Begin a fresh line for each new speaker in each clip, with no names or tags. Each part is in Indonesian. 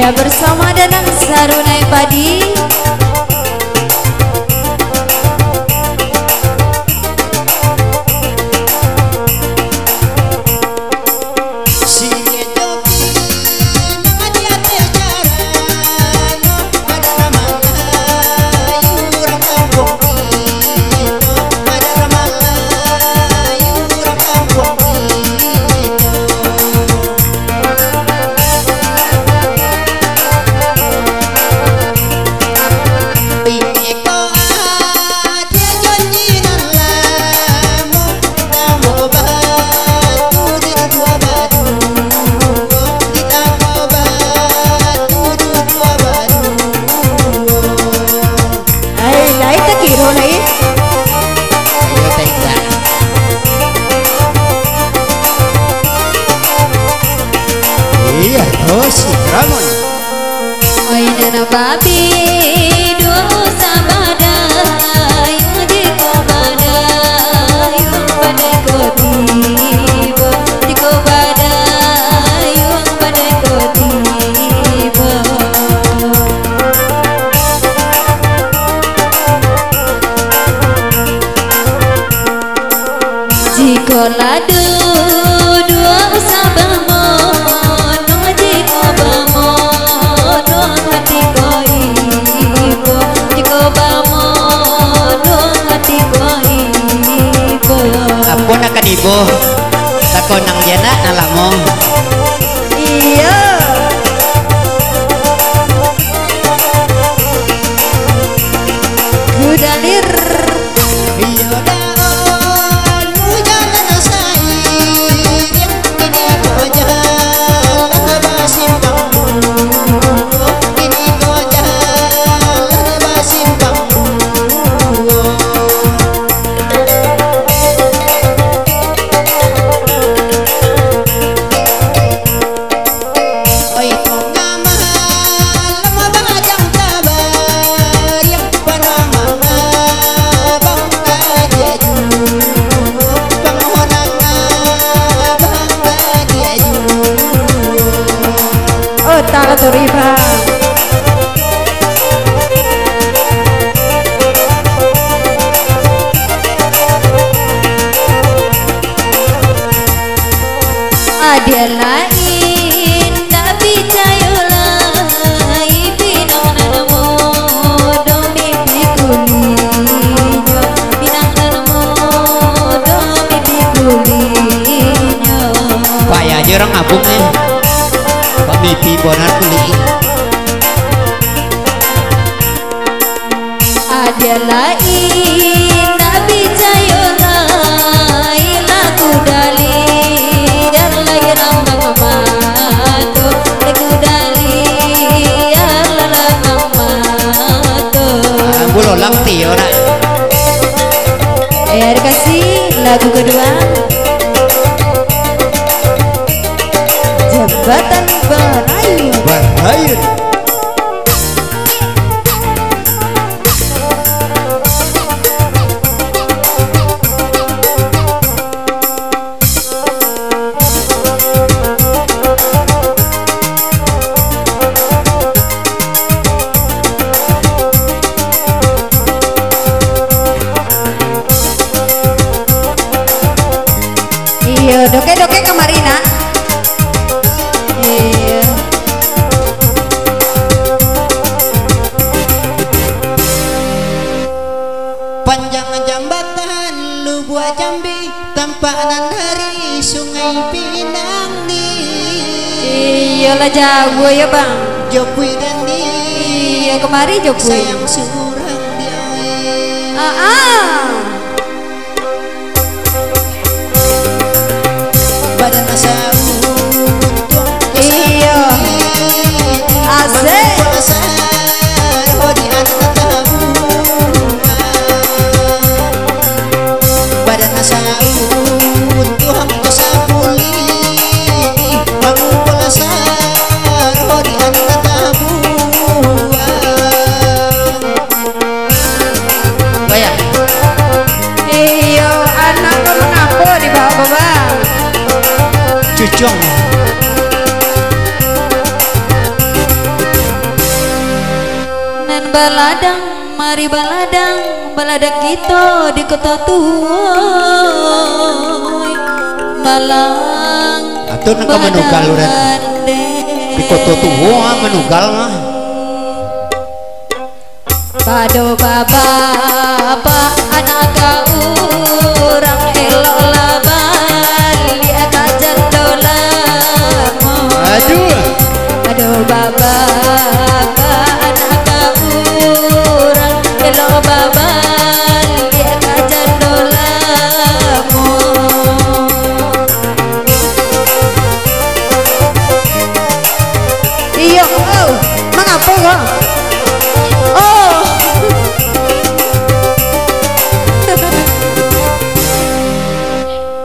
Iya bersama Danang Sarunai Padi.
Iya, oh si Ramon.
Oi nana babi dua sabada yang di kobada yang pada kotiba di kobada yang pada kotiba. Jika ladu dua sabamo
Ampun akan ibu takon nang jana nalamong.
Iya kudalir
Iya daon hujan sair ini gojal basimpang ini gojal basimpang.
Tara Toriba ada lain tak bicayola pinang nanamu domi pikulinya pinang nanamu domi pikulinya
Paya aja orang ngabung nih Pak Bibi bonar kulit.
Ada lain nabi cayola lagu dali dan lagi rambang mamato lagu dali rambang mamato
Bulolang tiyo nak.
kasih lagu kedua Jembatan Barayur. Iya, doke-doke kemari nak. Iya.
Panjang jambatan lu buat Jambi, tampanan dari Sungai Pinang di.
Iyalah jago ya bang.
Jopui dan di.
Iya kemari Jopui.
Sayang surang dia. Badan asal
iya asik
badan asal Tuhan kesapuli bangun pelasar hodi anak tabuan goyang
iya anak mengapa di bawah
cucung
Baladang, mari baladang, baladang kita di kota tua Malang.
Atau nak menugal urat di kota tua menugal mah.
Pado baba anak orang elok laban lihat kajan dolamo. Aduh baba anak orang elok baban lihat kajan dolamo. Iya, oh, mengapa kok? Oh,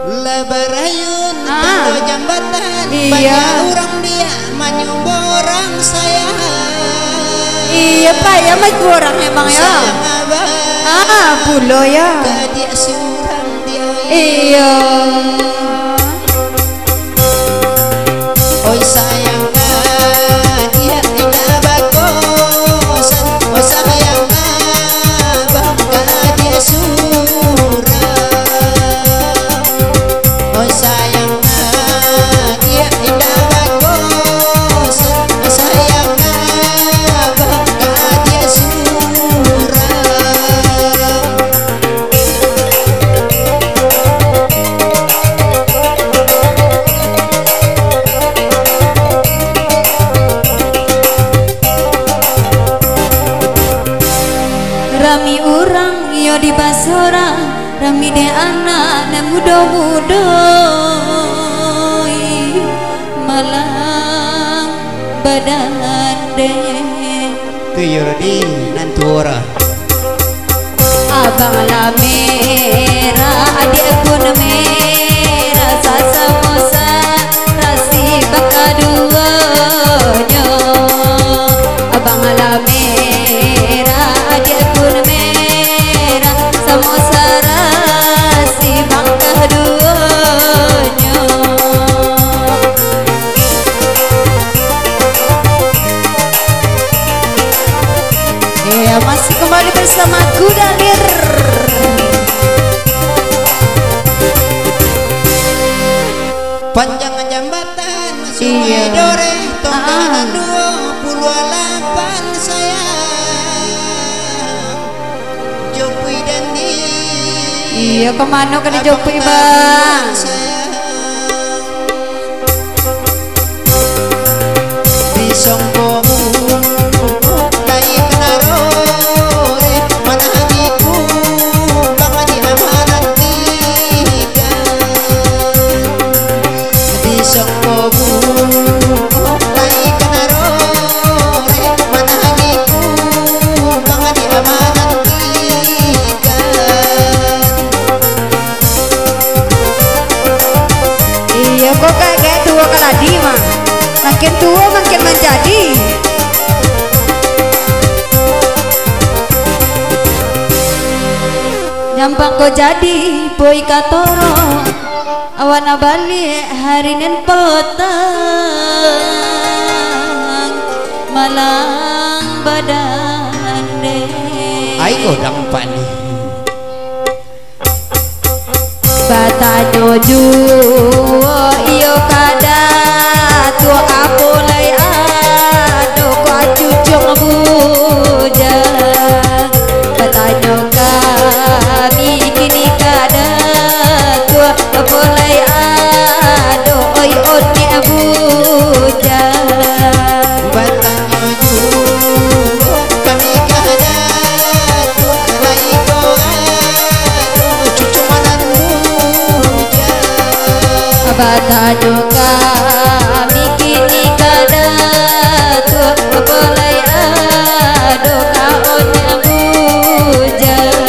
lebarayun tangga jambatan
iya.
banyak orang dia menyumbo orang saya.
Iya pak ya mas orang emang ya.
Sayang abang
Pulo ya.
dia surang dia.
Iya.
Oi sayang dia tidak bagusan. Oi sayang abang dia surang. Oi sayang dia tidak bagusan. Oi sayang abang dia surang.
Rami orang yo di basora, rami de anak na muda-muda Malang badan de.
Tuyur di nantura.
Abang la merah, adik pun merah, sasamosa rasi bakaduanya. Abang la merah, adik pun merah, samosa rasi bakaduanya. Ya masih kembali bersama Kudalir.
Panjang jambatan
Iya.
Sungai Dore Tongganan 28 sayang Jokowi dan di
Iya kemana ke di Jokowi bang?
Di Songkomu Dai Kenarore Mana hatiku Bangga di amanat tiga Di Songkomu Dai Kenarore Mana hatiku Bangga di amanat tiga.
Iya kok kayak tua kaladi mah. Makin tua makin menjadi. Nyampang kau jadi boy katoro awan balik hari nen petang Malang badan de.
Ayo dang pani.
Batajo juo iyo kada tua apolai ado ko cucung bujang. Batajo kami kini kada tua apolai ado oi oti bujang.
Batangnya juga kami kada tua lai cucu manan buja.
Batajo kami kini kada tua apolai ado kaonya bujang.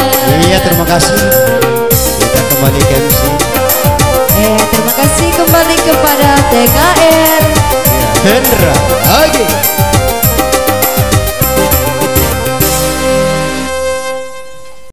Iya terima kasih. Kita kembali ke MC.
Terima kasih kembali kepada TKR.
Hendra lagi.